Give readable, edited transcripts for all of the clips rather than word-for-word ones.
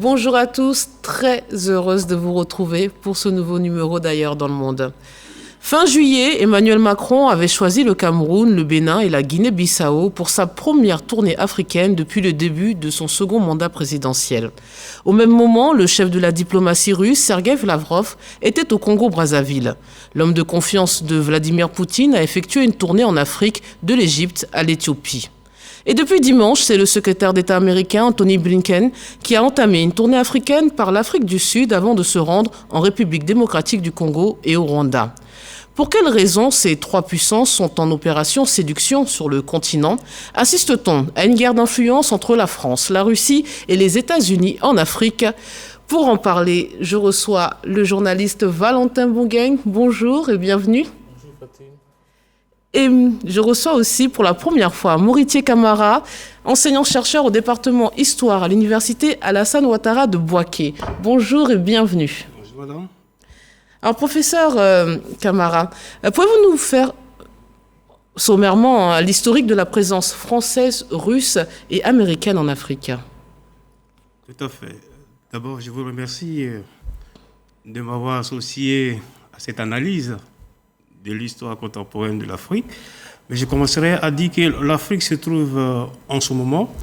Bonjour à tous, très heureuse de vous retrouver pour ce nouveau numéro d'Ailleurs dans le monde. Fin juillet, Emmanuel Macron avait choisi le Cameroun, le Bénin et la Guinée-Bissau pour sa première tournée africaine depuis le début de son second mandat présidentiel. Au même moment, le chef de la diplomatie russe, Sergueï Lavrov, était au Congo-Brazzaville. L'homme de confiance de Vladimir Poutine a effectué une tournée en Afrique, de l'Égypte à l'Éthiopie. Et depuis dimanche, c'est le secrétaire d'État américain Antony Blinken qui a entamé une tournée africaine par l'Afrique du Sud avant de se rendre en République démocratique du Congo et au Rwanda. Pour quelles raisons ces trois puissances sont en opération séduction sur le continent? Assiste-t-on à une guerre d'influence entre la France, la Russie et les États-Unis en Afrique? Pour en parler, je reçois le journaliste Valentin Bongain. Bonjour et bienvenue. Bonjour Fatine. Et je reçois aussi pour la première fois Moritier Camara, enseignant-chercheur au département Histoire à l'université Alassane Ouattara de Bouaké. Bonjour et bienvenue. Bonjour madame. Alors professeur Camara, pouvez-vous nous faire sommairement l'historique de la présence française, russe et américaine en Afrique? Tout à fait. D'abord, je vous remercie de m'avoir associé à cette analyse de l'histoire contemporaine de l'Afrique. Mais je commencerai à dire que l'Afrique se trouve en ce moment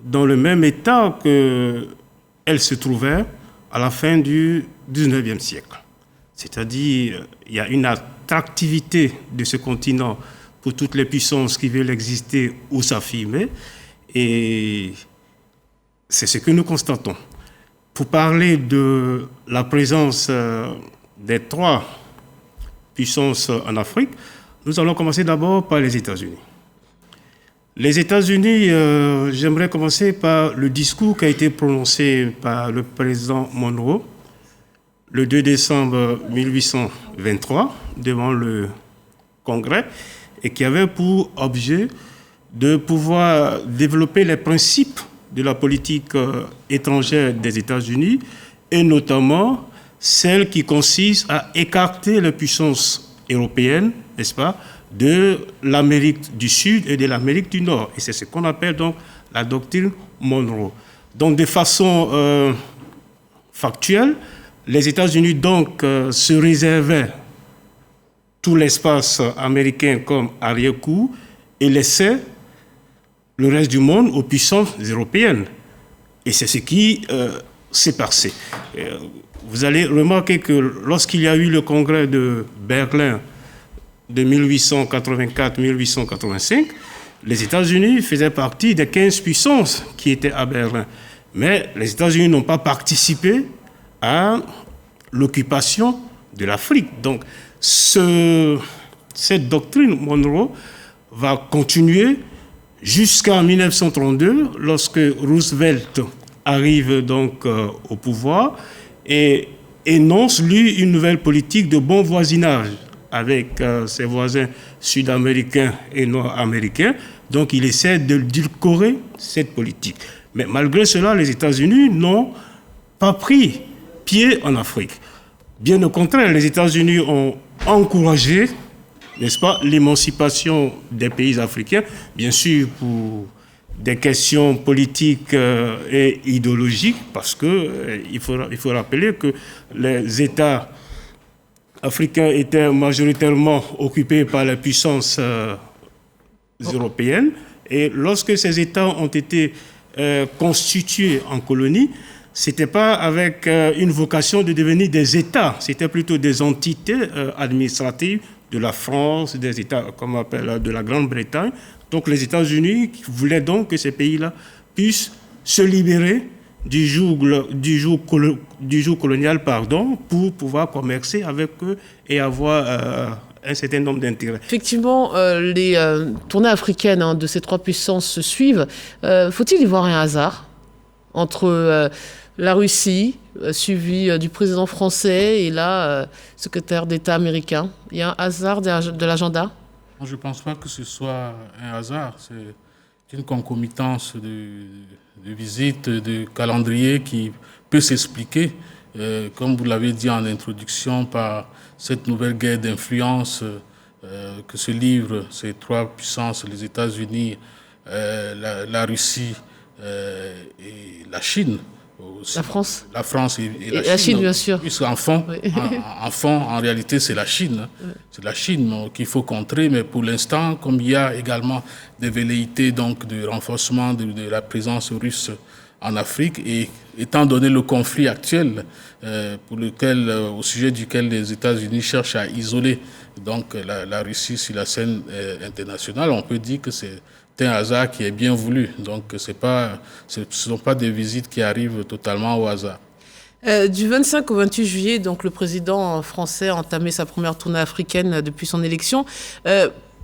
dans le même état qu'elle se trouvait à la fin du 19e siècle. C'est-à-dire, il y a une attractivité de ce continent pour toutes les puissances qui veulent exister ou s'affirmer. Et c'est ce que nous constatons. Pour parler de la présence des trois puissances en Afrique, nous allons commencer d'abord par les États-Unis. Les États-Unis, j'aimerais commencer par le discours qui a été prononcé par le président Monroe le 2 décembre 1823 devant le Congrès et qui avait pour objet de pouvoir développer les principes de la politique étrangère des États-Unis et notamment celle qui consiste à écarter les puissances européennes, n'est-ce pas, de l'Amérique du Sud et de l'Amérique du Nord. Et c'est ce qu'on appelle donc la doctrine Monroe. Donc de façon factuelle, les États-Unis donc se réservaient tout l'espace américain comme arrière-cour et laissaient le reste du monde aux puissances européennes. Et c'est ce qui s'est passé. Vous allez remarquer que lorsqu'il y a eu le congrès de Berlin de 1884-1885, les États-Unis faisaient partie des 15 puissances qui étaient à Berlin. Mais les États-Unis n'ont pas participé à l'occupation de l'Afrique. Donc, cette doctrine Monroe va continuer jusqu'en 1932, lorsque Roosevelt arrive donc au pouvoir et énonce, lui, une nouvelle politique de bon voisinage avec ses voisins sud-américains et nord-américains. Donc, il essaie de d'édulcorer cette politique. Mais malgré cela, les États-Unis n'ont pas pris pied en Afrique. Bien au contraire, les États-Unis ont encouragé, n'est-ce pas, l'émancipation des pays africains, bien sûr pour des questions politiques et idéologiques, parce que il faut rappeler que les États africains étaient majoritairement occupés par les puissances européennes, et lorsque ces États ont été constitués en colonies, c'était pas avec une vocation de devenir des États, c'était plutôt des entités administratives de la France, des États, comme on appelle, de la Grande-Bretagne. Donc les États-Unis voulaient donc que ces pays-là puissent se libérer du joug colonial, pour pouvoir commercer avec eux et avoir un certain nombre d'intérêts. Effectivement, les tournées africaines de ces trois puissances se suivent. Faut-il y voir un hasard entre la Russie, suivie du président français, et là, secrétaire d'État américain? Il y a un hasard de l'agenda? Je ne pense pas que ce soit un hasard. C'est une concomitance de visites, de calendrier qui peut s'expliquer, comme vous l'avez dit en introduction, par cette nouvelle guerre d'influence que se livrent ces trois puissances, les États-Unis, la Russie et la Chine, aussi, La France et la Chine, bien sûr. Puisqu'en fond, en réalité, c'est la Chine. C'est la Chine qu'il faut contrer, mais pour l'instant, comme il y a également des velléités donc, de renforcement de la présence russe en Afrique, et étant donné le conflit actuel au sujet duquel les États-Unis cherchent à isoler donc, la Russie sur la scène internationale, on peut dire que c'est un hasard qui est bien voulu. Donc, ce ne sont pas des visites qui arrivent totalement au hasard. Du 25 au 28 juillet, donc, le président français a entamé sa première tournée africaine depuis son élection.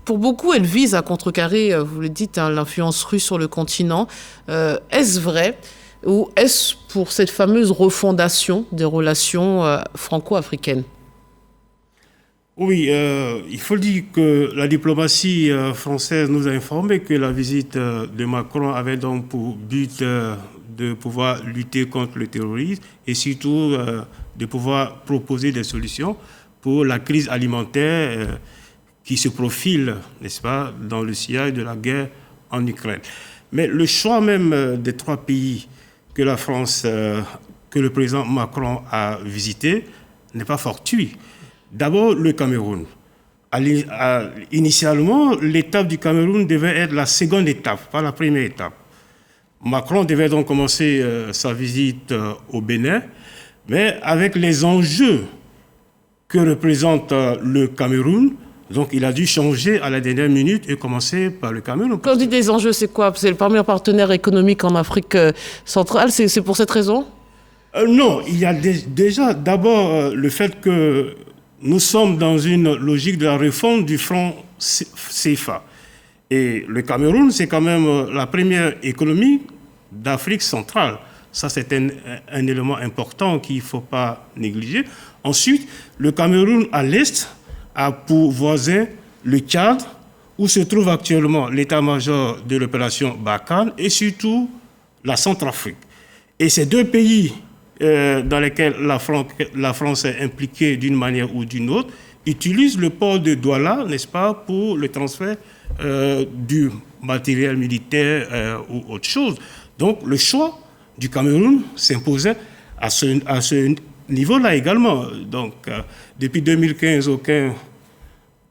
Pour beaucoup, elle vise à contrecarrer, vous le dites, l'influence russe sur le continent. Est-ce vrai ou est-ce pour cette fameuse refondation des relations franco-africaines ? Oui, il faut dire que la diplomatie française nous a informé que la visite de Macron avait donc pour but de pouvoir lutter contre le terrorisme et surtout de pouvoir proposer des solutions pour la crise alimentaire qui se profile, n'est-ce pas, dans le sillage de la guerre en Ukraine. Mais le choix même des 3 pays que la France, que le président Macron a visité n'est pas fortuit. D'abord, le Cameroun. Initialement, l'étape du Cameroun devait être la seconde étape, pas la première étape. Macron devait donc commencer sa visite au Bénin, mais avec les enjeux que représente le Cameroun, donc il a dû changer à la dernière minute et commencer par le Cameroun. Quand on dit des enjeux, c'est quoi ? C'est le premier partenaire économique en Afrique centrale, c'est pour cette raison ? Non, il y a déjà d'abord le fait que nous sommes dans une logique de la réforme du franc CFA. Et le Cameroun, c'est quand même la première économie d'Afrique centrale. Ça, c'est un élément important qu'il ne faut pas négliger. Ensuite, le Cameroun à l'est a pour voisin le Tchad, où se trouve actuellement l'état-major de l'opération Barkhane et surtout la Centrafrique. Et ces 2 pays dans lesquels la France est impliquée d'une manière ou d'une autre, utilisent le port de Douala, n'est-ce pas, pour le transfert du matériel militaire ou autre chose. Donc le choix du Cameroun s'imposait à ce niveau-là également. Donc depuis 2015, aucun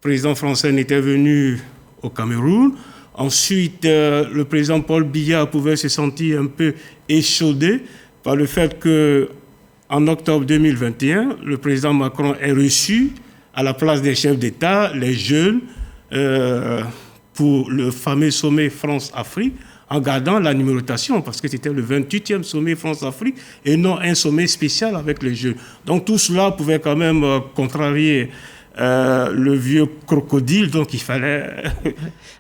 président français n'était venu au Cameroun. Ensuite, le président Paul Biya pouvait se sentir un peu échaudé par le fait qu'en octobre 2021, le président Macron ait reçu à la place des chefs d'État les jeunes pour le fameux sommet France-Afrique, en gardant la numérotation, parce que c'était le 28e sommet France-Afrique et non un sommet spécial avec les jeunes. Donc tout cela pouvait quand même contrarier le vieux crocodile, donc il fallait...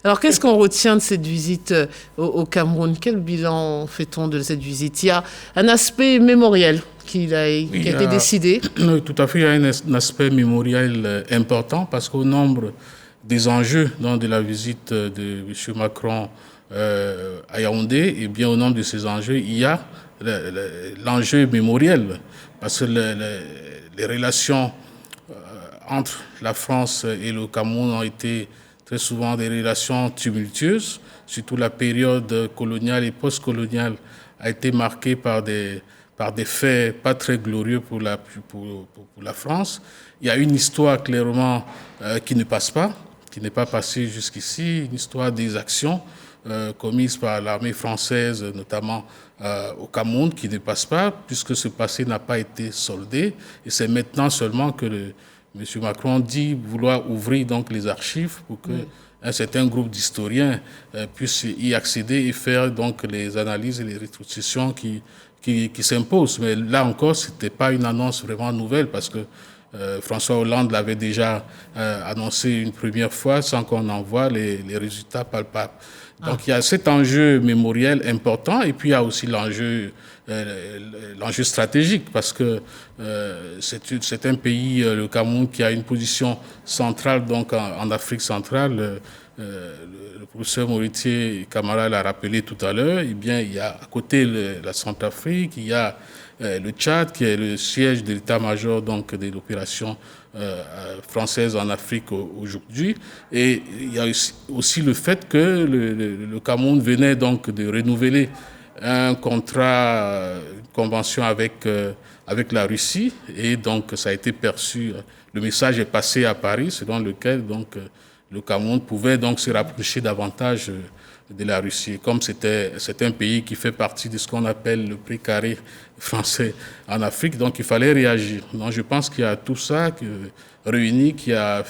Alors, qu'est-ce qu'on retient de cette visite au Cameroun ? Quel bilan fait-on de cette visite ? Il y a un aspect mémoriel qui a été décidé. Tout à fait, il y a un aspect mémoriel important parce qu'au nombre des enjeux de la visite de M. Macron à Yaoundé, et bien au nombre de ces enjeux, il y a l'enjeu mémoriel parce que les relations entre la France et le Cameroun ont été très souvent des relations tumultueuses, surtout la période coloniale et post-coloniale a été marquée par des faits pas très glorieux pour la France. Il y a une histoire clairement qui ne passe pas, qui n'est pas passée jusqu'ici, une histoire des actions commises par l'armée française, notamment au Cameroun, qui ne passe pas, puisque ce passé n'a pas été soldé. Et c'est maintenant seulement que M. Macron dit vouloir ouvrir donc les archives pour qu'un certain groupe d'historiens puisse y accéder et faire donc les analyses et les rétrocessions qui s'imposent. Mais là encore, ce n'était pas une annonce vraiment nouvelle parce que François Hollande l'avait déjà annoncé une première fois sans qu'on en voit les résultats palpables. Donc il y a cet enjeu mémoriel important et puis il y a aussi l'enjeu stratégique parce que c'est un pays, le Cameroun, qui a une position centrale donc en Afrique centrale. Le professeur Moritier Camara l'a rappelé tout à l'heure. Eh bien, il y a à côté la Centrafrique, il y a le Tchad qui est le siège de l'état-major donc de l'opération française en Afrique aujourd'hui, et il y a aussi le fait que le Cameroun venait donc de renouveler un contrat, une convention avec la Russie, et donc ça a été perçu, le message est passé à Paris, selon lequel donc le Cameroun pouvait donc se rapprocher davantage de la Russie. Comme c'est un pays qui fait partie de ce qu'on appelle le précaré français en Afrique, donc il fallait réagir. Donc je pense qu'il y a tout ça réuni qui a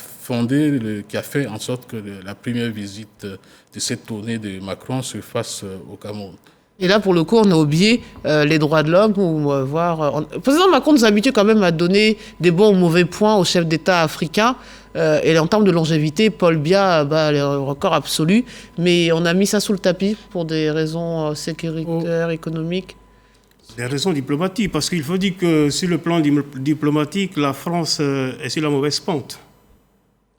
qui a fait en sorte que la première visite de cette tournée de Macron se fasse au Cameroun. Et là, pour le coup, on a oublié les droits de l'homme. Le président Macron nous a habitués quand même à donner des bons ou mauvais points aux chefs d'État africains. Et en termes de longévité, Paul Biya bat les records absolus. Mais on a mis ça sous le tapis pour des raisons sécuritaires, économiques. Des raisons diplomatiques, parce qu'il faut dire que sur le plan diplomatique, la France est sur la mauvaise pente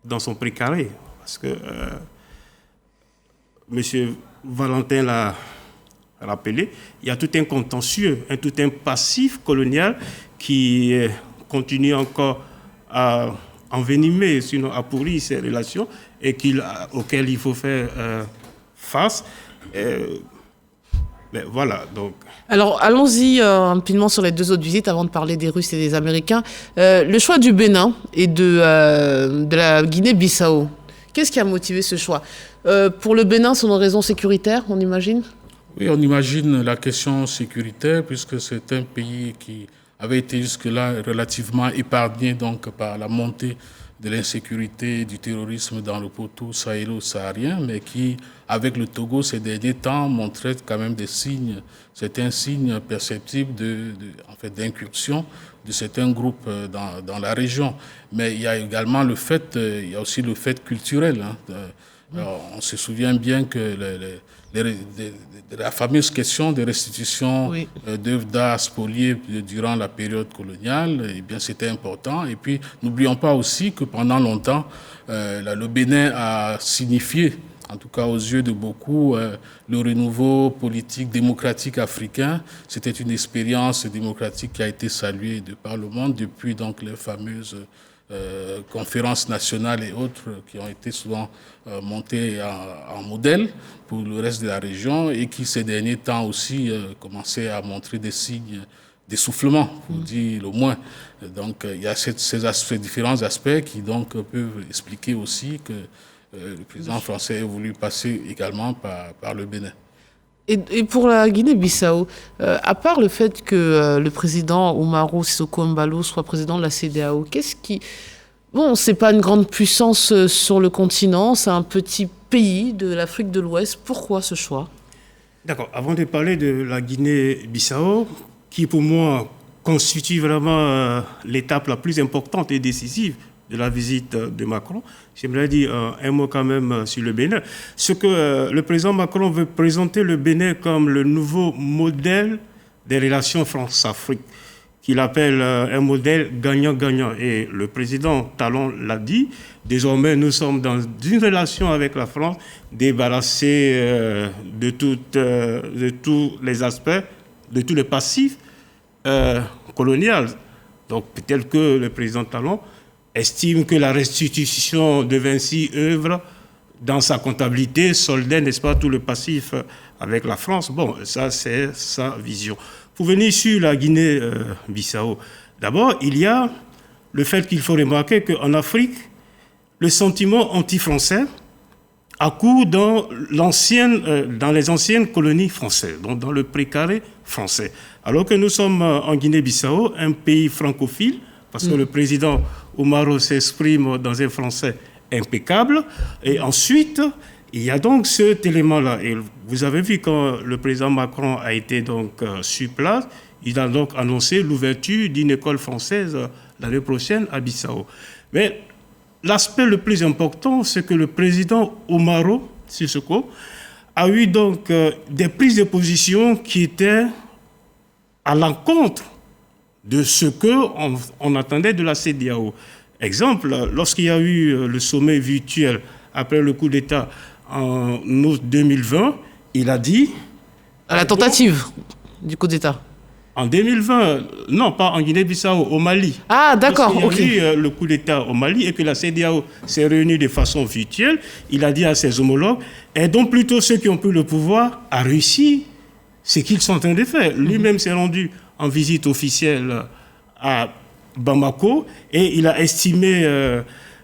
dans son précaré. Parce que M. Valentin l'a rappelé, il y a tout un contentieux, tout un passif colonial qui continue encore à envenimer, sinon à pourrir ces relations et auxquelles il faut faire face. Mais voilà, donc. Alors, allons-y rapidement sur les deux autres visites avant de parler des Russes et des Américains. Le choix du Bénin et de la Guinée-Bissau, qu'est-ce qui a motivé ce choix? Pour le Bénin, c'est une raison sécuritaire, on imagine? Oui, on imagine la question sécuritaire, puisque c'est un pays qui avait été jusque-là relativement épargné donc, par la montée de l'insécurité et du terrorisme dans le poteau sahélo-saharien, mais qui, avec le Togo ces derniers temps, montrait quand même certains signes perceptibles d'incursion de certains groupes dans la région. Mais il y a également il y a aussi le fait culturel. Alors, on se souvient bien que la fameuse question de restitution d'œuvres d'art spoliées durant la période coloniale, eh bien, c'était important. Et puis, n'oublions pas aussi que pendant longtemps, le Bénin a signifié, en tout cas aux yeux de beaucoup, le renouveau politique démocratique africain. C'était une expérience démocratique qui a été saluée de par le monde depuis donc les fameuses conférences nationales et autres qui ont été souvent montées en modèle pour le reste de la région et qui ces derniers temps aussi commençaient à montrer des signes d'essoufflement, pour dire le moins. Donc il y a ces différents aspects qui donc peuvent expliquer aussi que le président français a voulu passer également par le Bénin. Et pour la Guinée-Bissau, à part le fait que le président Umaro Sissoco Embaló soit président de la CEDEAO, Bon, c'est pas une grande puissance sur le continent, c'est un petit pays de l'Afrique de l'Ouest. Pourquoi ce choix? D'accord. Avant de parler de la Guinée-Bissau, qui pour moi constitue vraiment l'étape la plus importante et décisive de la visite de Macron, j'aimerais dire un mot quand même sur le Bénin. Ce que le président Macron veut présenter le Bénin comme le nouveau modèle des relations France-Afrique, qu'il appelle un modèle gagnant-gagnant. Et le président Talon l'a dit, désormais nous sommes dans une relation avec la France débarrassée de tous les aspects, de tous les passifs coloniaux. Donc peut-être que le président Talon estime que la restitution de Vinci œuvre dans sa comptabilité, soldait, n'est-ce pas, tout le passif avec la France. Bon, ça, c'est sa vision. Pour venir sur la Guinée-Bissau, d'abord, il y a le fait qu'il faut remarquer qu'en Afrique, le sentiment anti-français accourt dans les anciennes colonies françaises, donc dans le précaré français. Alors que nous sommes en Guinée-Bissau, un pays francophile, parce que le président Umaro s'exprime dans un français impeccable. Et ensuite, il y a donc cet élément-là. Et vous avez vu quand le président Macron a été donc sur place, il a donc annoncé l'ouverture d'une école française l'année prochaine à Bissau. Mais l'aspect le plus important, c'est que le président Umaro Sissoco a eu donc des prises de position qui étaient à l'encontre de ce qu'on attendait de la CEDEAO. Exemple, lorsqu'il y a eu le sommet virtuel après le coup d'État en août 2020, il a dit... À la tentative du coup d'État. En 2020, non, pas en Guinée-Bissau, au Mali. Ah, d'accord, ok. Lorsqu'il y a eu le coup d'État au Mali et que la CEDEAO s'est réunie de façon virtuelle, il a dit à ses homologues, aidons plutôt ceux qui ont pris le pouvoir à réussir ce qu'ils sont en train de faire. Lui-même s'est rendu en visite officielle à Bamako et il a estimé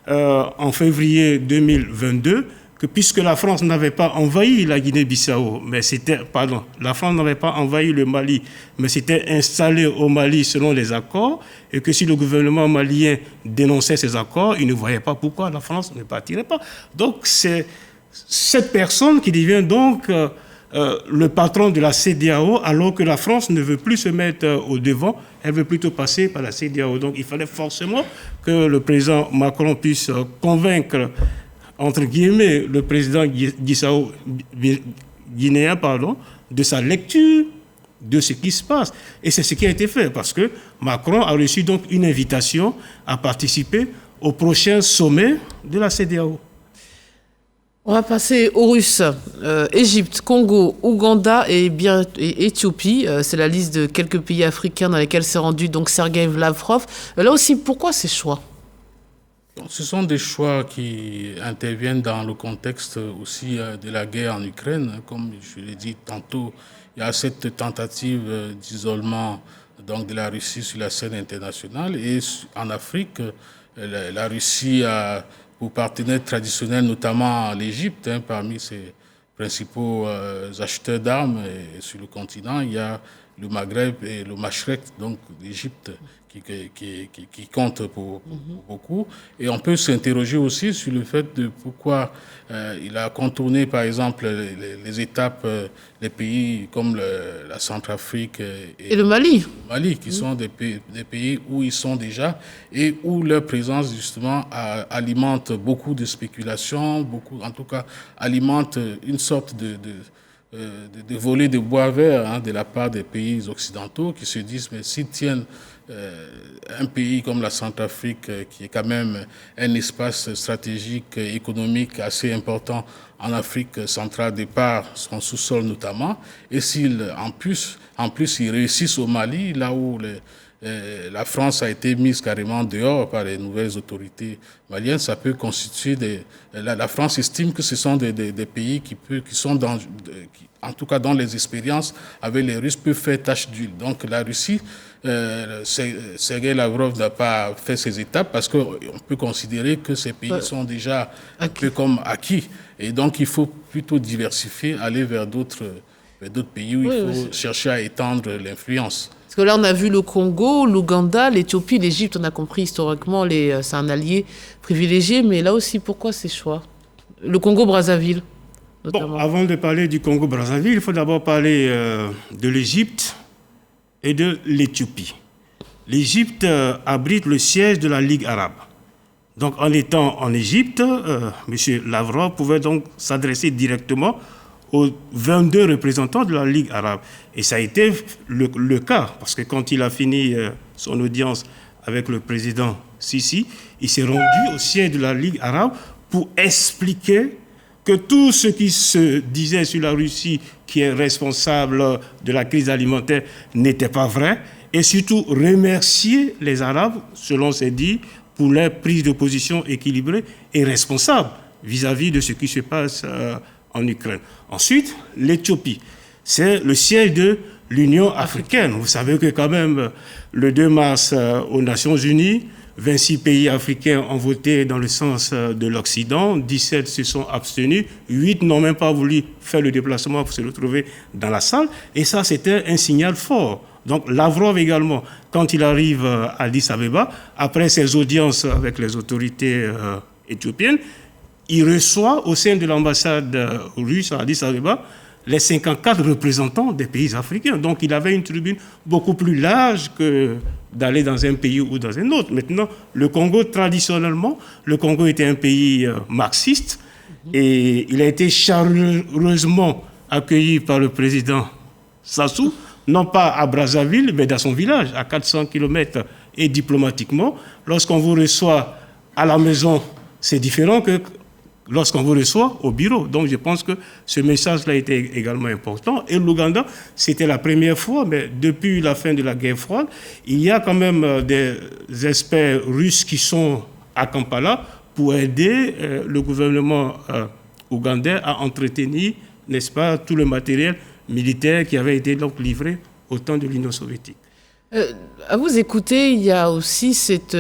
en février 2022 que puisque la France n'avait pas envahi la Guinée-Bissau, la France n'avait pas envahi le Mali, mais s'était installée au Mali selon les accords, et que si le gouvernement malien dénonçait ces accords, il ne voyait pas pourquoi la France ne partirait pas. Donc c'est cette personne qui devient donc le patron de la CEDEAO, alors que la France ne veut plus se mettre au devant, elle veut plutôt passer par la CEDEAO. Donc il fallait forcément que le président Macron puisse convaincre, entre guillemets, le président guinéen, de sa lecture de ce qui se passe. Et c'est ce qui a été fait, parce que Macron a reçu donc une invitation à participer au prochain sommet de la CEDEAO. On va passer aux Russes. Égypte, Congo, Ouganda et Éthiopie. C'est la liste de quelques pays africains dans lesquels s'est rendu donc Sergueï Lavrov. Là aussi, pourquoi ces choix ? Ce sont des choix qui interviennent dans le contexte aussi de la guerre en Ukraine. Comme je l'ai dit tantôt, il y a cette tentative d'isolement donc, de la Russie sur la scène internationale. Et en Afrique, la Russie a pour partenaires traditionnels, notamment l'Égypte, parmi ses principaux acheteurs d'armes sur le continent. Il y a le Maghreb et le Machrek, donc l'Égypte, qui compte pour beaucoup. Et on peut s'interroger aussi sur le fait de pourquoi il a contourné, par exemple, les étapes, les pays comme la Centrafrique et le Mali. Qui sont des pays où ils sont déjà et où leur présence, justement, alimente beaucoup de spéculations, en tout cas, alimente une sorte de voler de bois vert de la part des pays occidentaux qui se disent, mais s'ils tiennent un pays comme la Centrafrique, qui est quand même un espace stratégique, économique assez important en Afrique centrale, de par son sous-sol notamment, et s'ils, en plus, ils réussissent au Mali, là où la France a été mise carrément dehors par les nouvelles autorités maliennes, ça peut constituer la France estime que ce sont des pays qui sont en tout cas dans les expériences avec les Russes, peuvent faire tache d'huile. Donc la Russie, Sergueï Lavrov n'a pas fait ces étapes parce qu'on peut considérer que ces pays sont déjà un peu comme acquis. Et donc il faut plutôt diversifier, aller vers d'autres pays où il faut chercher à étendre l'influence. Parce que là, on a vu le Congo, l'Ouganda, l'Éthiopie, l'Égypte, on a compris historiquement, c'est un allié privilégié, mais là aussi, pourquoi ces choix ? Le Congo-Brazzaville, notamment. Bon, avant de parler du Congo-Brazzaville, il faut d'abord parler de l'Égypte et de l'Éthiopie. L'Égypte abrite le siège de la Ligue arabe. Donc, en étant en Égypte, M. Lavrov pouvait donc s'adresser directement aux 22 représentants de la Ligue arabe. Et ça a été le cas, parce que quand il a fini son audience avec le président Sisi, il s'est rendu au siège de la Ligue arabe pour expliquer que tout ce qui se disait sur la Russie, qui est responsable de la crise alimentaire, n'était pas vrai, et surtout remercier les Arabes, selon ses dits, pour leur prise de position équilibrée et responsable vis-à-vis de ce qui se passe en Ukraine. Ensuite, l'Éthiopie, c'est le siège de l'Union africaine. Vous savez que quand même, le 2 mars aux Nations Unies, 26 pays africains ont voté dans le sens de l'Occident, 17 se sont abstenus, 8 n'ont même pas voulu faire le déplacement pour se retrouver dans la salle, et ça c'était un signal fort. Donc Lavrov également, quand il arrive à Addis Abeba, après ses audiences avec les autorités éthiopiennes, il reçoit au sein de l'ambassade russe à Addis Abeba les 54 représentants des pays africains. Donc il avait une tribune beaucoup plus large que d'aller dans un pays ou dans un autre. Maintenant, le Congo, traditionnellement, le Congo était un pays marxiste et il a été chaleureusement accueilli par le président Sassou, non pas à Brazzaville, mais dans son village, à 400 km. Et diplomatiquement, lorsqu'on vous reçoit à la maison, c'est différent que lorsqu'on vous reçoit au bureau. Donc je pense que ce message-là était également important. Et l'Ouganda, c'était la première fois, mais depuis la fin de la guerre froide, il y a quand même des experts russes qui sont à Kampala pour aider le gouvernement ougandais à entretenir, n'est-ce pas, tout le matériel militaires qui avaient été donc livrés au temps de l'Union soviétique. À vous écouter, il y a aussi cette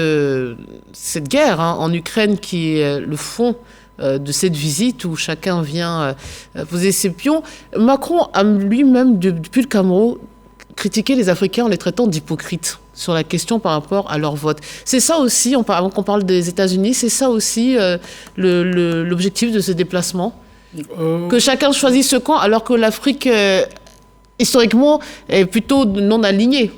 guerre en Ukraine qui est le fond de cette visite où chacun vient poser ses pions. Macron a lui-même, depuis le Cameroun, critiqué les Africains en les traitant d'hypocrites sur la question par rapport à leur vote. C'est ça aussi, avant qu'on parle des États-Unis, c'est ça aussi l'objectif de ce déplacement, que chacun choisit ce camp alors que l'Afrique, historiquement, est plutôt non alignée.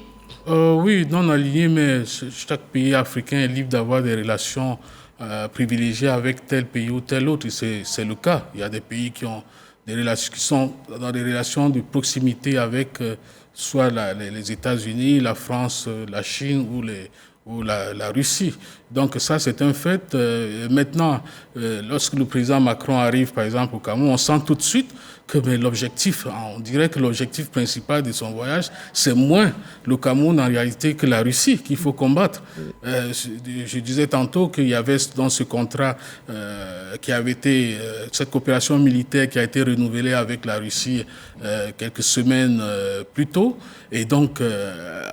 Oui, non aligné, mais chaque pays africain est libre d'avoir des relations privilégiées avec tel pays ou tel autre. Et c'est le cas. Il y a des pays qui ont des relations, qui sont dans des relations de proximité avec soit les États-Unis, la France, la Chine ou la Russie. Donc ça, c'est un fait. Maintenant, lorsque le président Macron arrive, par exemple, au Cameroun, on sent tout de suite que l'objectif, on dirait que l'objectif principal de son voyage, c'est moins le Cameroun en réalité que la Russie qu'il faut combattre. Je disais tantôt qu'il y avait dans ce contrat qui avait été, cette coopération militaire qui a été renouvelée avec la Russie quelques semaines plus tôt, et donc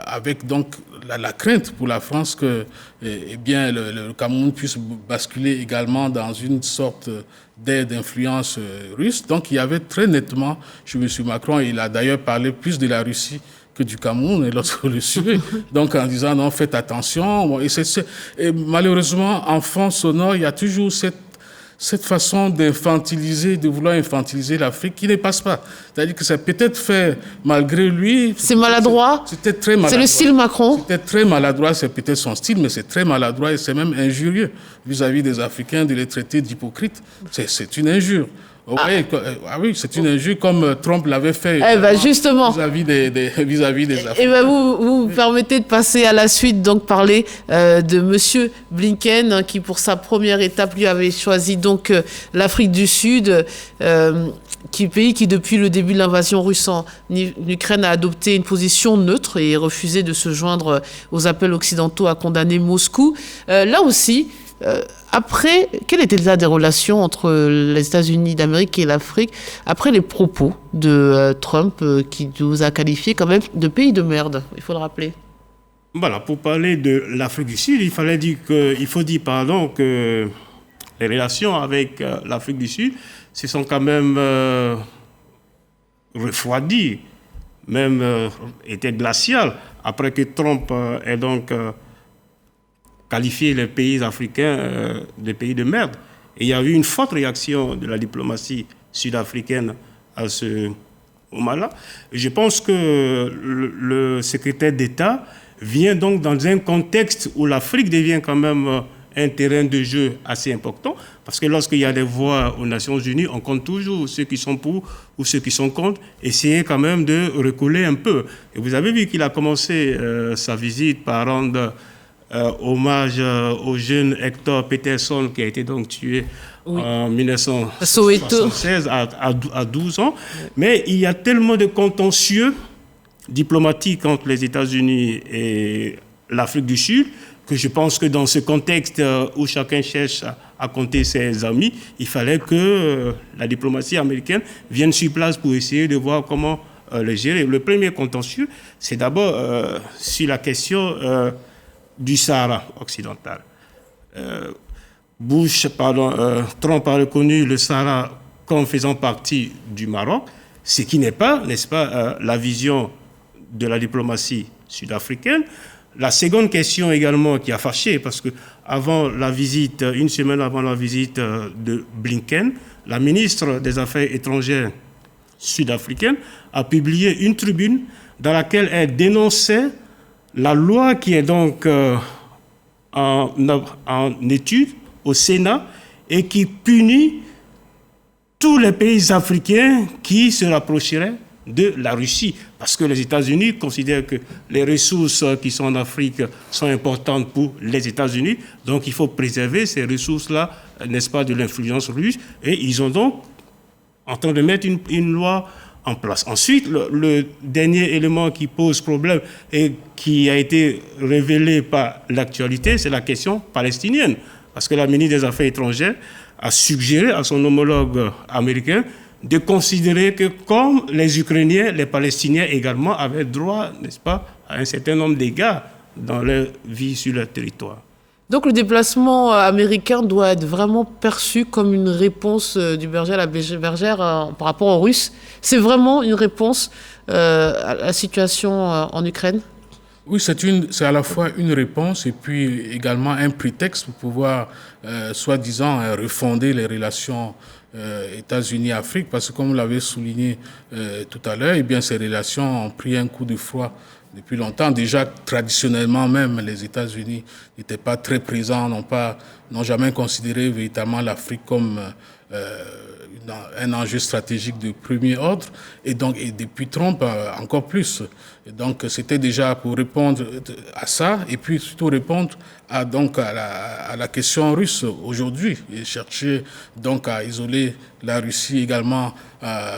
avec donc la crainte pour la France que le Cameroun puisse basculer également dans une sorte d'aide d'influence russe. Donc il y avait très nettement chez M. Macron, il a d'ailleurs parlé plus de la Russie que du Cameroun, et lorsque le suivait. Donc en disant non, faites attention. Et malheureusement, en fond sonore, il y a toujours cette façon d'infantiliser, de vouloir infantiliser l'Afrique qui ne passe pas. C'est-à-dire que ça peut-être fait malgré lui. C'est maladroit. C'était très maladroit. C'est le style Macron. C'était très maladroit, c'est peut-être son style, mais c'est très maladroit et c'est même injurieux vis-à-vis des Africains de les traiter d'hypocrites. C'est une injure. Oui, c'est une injure comme Trump l'avait fait justement. vis-à-vis des Africains. Et vous permettez de passer à la suite, donc parler de Monsieur Blinken, qui pour sa première étape lui avait choisi donc l'Afrique du Sud, pays qui depuis le début de l'invasion russe en Ukraine a adopté une position neutre et refusé de se joindre aux appels occidentaux à condamner Moscou. Là aussi, après, quel était l'état des relations entre les États-Unis d'Amérique et l'Afrique après les propos de Trump qui nous a qualifiés quand même de pays de merde, il faut le rappeler. Voilà, pour parler de l'Afrique du Sud, il faut dire que les relations avec l'Afrique du Sud se sont quand même refroidies, même étaient glaciales, après que Trump ait donc qualifié les pays africains de pays de merde. Et il y a eu une forte réaction de la diplomatie sud-africaine à ce moment-là. Je pense que le secrétaire d'État vient donc dans un contexte où l'Afrique devient quand même un terrain de jeu assez important, parce que lorsqu'il y a des voix aux Nations Unies, on compte toujours ceux qui sont pour ou ceux qui sont contre, essayer quand même de reculer un peu. Et vous avez vu qu'il a commencé sa visite par rendre hommage au jeune Hector Peterson qui a été donc tué en 1976 à 12 ans. Mais il y a tellement de contentieux diplomatiques entre les États-Unis et l'Afrique du Sud que je pense que dans ce contexte où chacun cherche à compter ses amis, il fallait que la diplomatie américaine vienne sur place pour essayer de voir comment le gérer. Le premier contentieux, c'est d'abord sur la question du Sahara occidental. Trump a reconnu le Sahara comme faisant partie du Maroc, ce qui n'est pas, n'est-ce pas, la vision de la diplomatie sud-africaine. La seconde question également qui a fâché, parce que une semaine avant la visite de Blinken, la ministre des Affaires étrangères sud-africaine a publié une tribune dans laquelle elle dénonçait la loi qui est donc en étude au Sénat et qui punit tous les pays africains qui se rapprocheraient de la Russie. Parce que les États-Unis considèrent que les ressources qui sont en Afrique sont importantes pour les États-Unis. Donc il faut préserver ces ressources-là, n'est-ce pas, de l'influence russe. Et ils sont donc en train de mettre une loi en place. Ensuite, le dernier élément qui pose problème et qui a été révélé par l'actualité, c'est la question palestinienne. Parce que la ministre des Affaires étrangères a suggéré à son homologue américain de considérer que comme les Ukrainiens, les Palestiniens également avaient droit, n'est-ce pas, à un certain nombre d'égards dans leur vie sur leur territoire. Donc le déplacement américain doit être vraiment perçu comme une réponse du berger à la bergère par rapport aux Russes. C'est vraiment une réponse à la situation en Ukraine? Oui, c'est à la fois une réponse et puis également un prétexte pour pouvoir, soi-disant, refonder les relations États-Unis-Afrique, parce que comme vous l'avez souligné tout à l'heure, eh bien, ces relations ont pris un coup de froid depuis longtemps. Déjà, traditionnellement même, les États-Unis n'étaient pas très présents, n'ont jamais considéré véritablement l'Afrique comme un enjeu stratégique de premier ordre, et depuis Trump encore plus. Et donc c'était déjà pour répondre à ça, et puis surtout répondre à la question russe aujourd'hui, et chercher donc à isoler la Russie également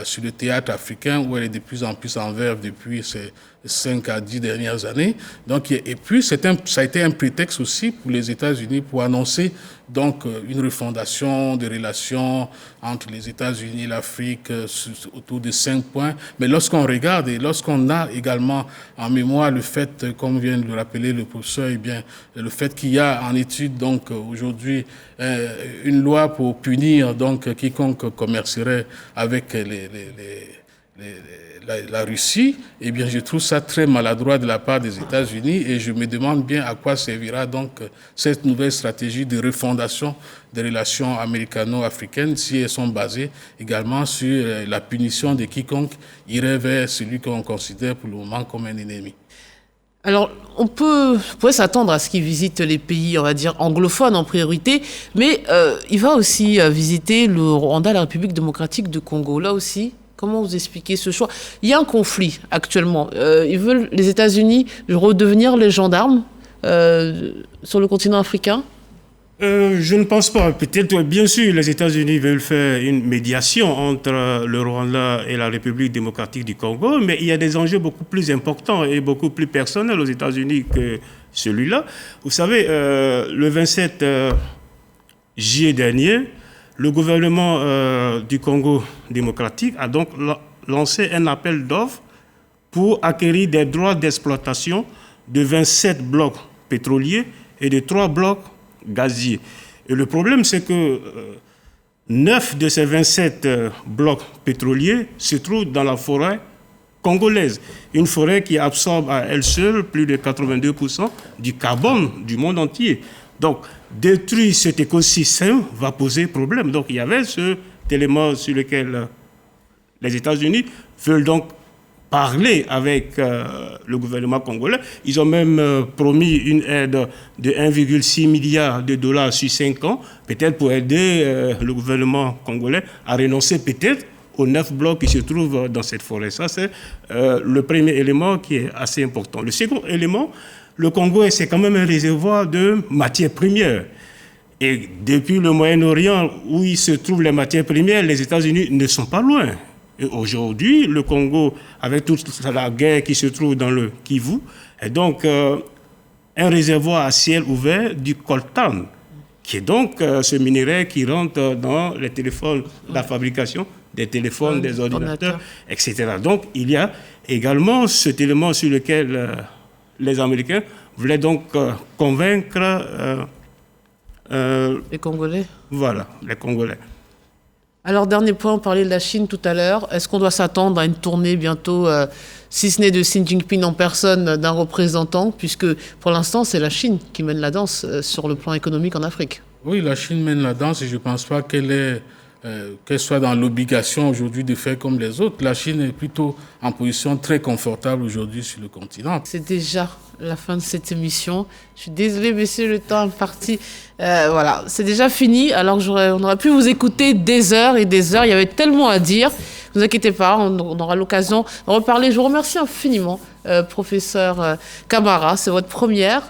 sur le théâtre africain, où elle est de plus en plus en verve depuis ces 5 à 10 dernières années. Donc, et puis ça a été un prétexte aussi pour les États-Unis pour annoncer donc une refondation des relations entre les États-Unis et l'Afrique autour de 5 points. Mais lorsqu'on regarde et lorsqu'on a également en mémoire le fait, comme vient de le rappeler le professeur, eh bien, le fait qu'il y a en étude donc aujourd'hui une loi pour punir donc quiconque commercerait avec la Russie, eh bien, je trouve ça très maladroit de la part des États-Unis, et je me demande bien à quoi servira donc cette nouvelle stratégie de refondation des relations américano-africaines si elles sont basées également sur la punition de quiconque irait vers celui qu'on considère pour le moment comme un ennemi. Alors, on pourrait s'attendre à ce qu'il visite les pays, on va dire, anglophones en priorité, mais il va aussi visiter le Rwanda, la République démocratique du Congo. Là aussi, comment vous expliquez ce choix? Il y a un conflit actuellement. Ils veulent, les États-Unis, redevenir les gendarmes sur le continent africain? Je ne pense pas. Peut-être, bien sûr, les États-Unis veulent faire une médiation entre le Rwanda et la République démocratique du Congo, mais il y a des enjeux beaucoup plus importants et beaucoup plus personnels aux États-Unis que celui-là. Vous savez, le 27 juillet dernier, le gouvernement du Congo démocratique a donc lancé un appel d'offres pour acquérir des droits d'exploitation de 27 blocs pétroliers et de 3 blocs gaziers. Et le problème, c'est que 9 de ces 27 blocs pétroliers se trouvent dans la forêt congolaise. Une forêt qui absorbe à elle seule plus de 82% du carbone du monde entier. Donc, détruire cet écosystème va poser problème. Donc, il y avait cet élément sur lequel les États-Unis veulent donc parler avec le gouvernement congolais. Ils ont même promis une aide de 1,6 milliard de dollars sur 5 ans, peut-être pour aider le gouvernement congolais à renoncer peut-être aux 9 blocs qui se trouvent dans cette forêt. Ça, c'est le premier élément qui est assez important. Le second élément, le Congo, c'est quand même un réservoir de matières premières. Et depuis le Moyen-Orient, où il se trouvent les matières premières, les États-Unis ne sont pas loin. Et aujourd'hui, le Congo, avec toute la guerre qui se trouve dans le Kivu, est donc un réservoir à ciel ouvert du coltan, qui est donc ce minerai qui rentre dans les téléphones, la fabrication des téléphones, des ordinateurs, etc. Donc, il y a également cet élément sur lequel les Américains voulaient donc convaincre les Congolais. Voilà, les Congolais. Alors, dernier point, on parlait de la Chine tout à l'heure. Est-ce qu'on doit s'attendre à une tournée bientôt, si ce n'est de Xi Jinping en personne, d'un représentant, puisque pour l'instant, c'est la Chine qui mène la danse sur le plan économique en Afrique? Oui, la Chine mène la danse et je ne pense pas qu'elle soit dans l'obligation aujourd'hui de faire comme les autres. La Chine est plutôt en position très confortable aujourd'hui sur le continent. C'est déjà la fin de cette émission. Je suis désolée, messieurs, le temps est parti. Voilà, c'est déjà fini. Alors, on aurait pu vous écouter des heures et des heures. Il y avait tellement à dire. Ne vous inquiétez pas, on aura l'occasion de reparler. Je vous remercie infiniment, professeur Camara. C'est votre première,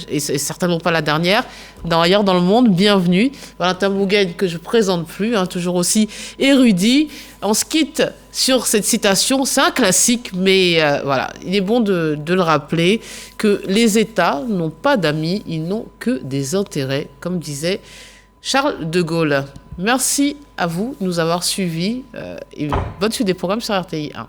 et c'est certainement pas la dernière, ailleurs dans le monde. Bienvenue. Valentin Bougaine, que je ne présente plus, toujours aussi érudit. On se quitte sur cette citation. C'est un classique, mais voilà, il est bon de le rappeler, que les États n'ont pas d'amis, ils n'ont que des intérêts, comme disait Charles de Gaulle. Merci à vous de nous avoir suivis et bonne suite des programmes sur RTI 1.